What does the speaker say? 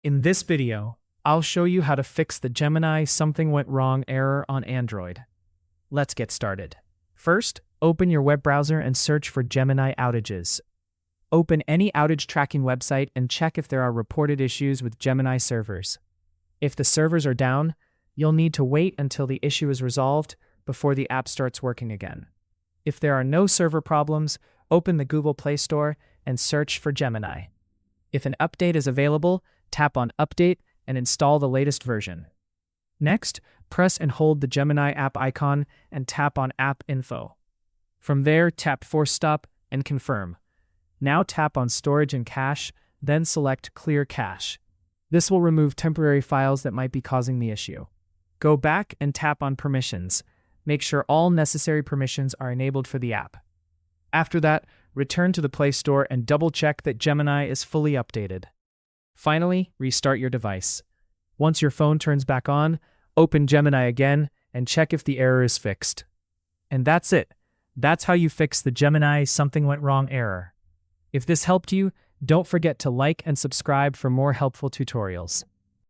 In this video, I'll show you how to fix the Gemini something went wrong error on Android. Let's get started. First, open your web browser and search for Gemini outages. Open any outage tracking website and check if there are reported issues with Gemini servers. If the servers are down, you'll need to wait until the issue is resolved before the app starts working again. If there are no server problems, open the Google Play Store and search for Gemini. If an update is available, tap on Update and install the latest version. Next, press and hold the Gemini app icon and tap on App Info. From there, tap Force Stop and Confirm. Now tap on Storage and Cache, then select Clear Cache. This will remove temporary files that might be causing the issue. Go back and tap on Permissions. Make sure all necessary permissions are enabled for the app. After that, return to the Play Store and double-check that Gemini is fully updated. Finally, restart your device. Once your phone turns back on, open Gemini again and check if the error is fixed. And that's it. That's how you fix the Gemini something went wrong error. If this helped you, don't forget to like and subscribe for more helpful tutorials.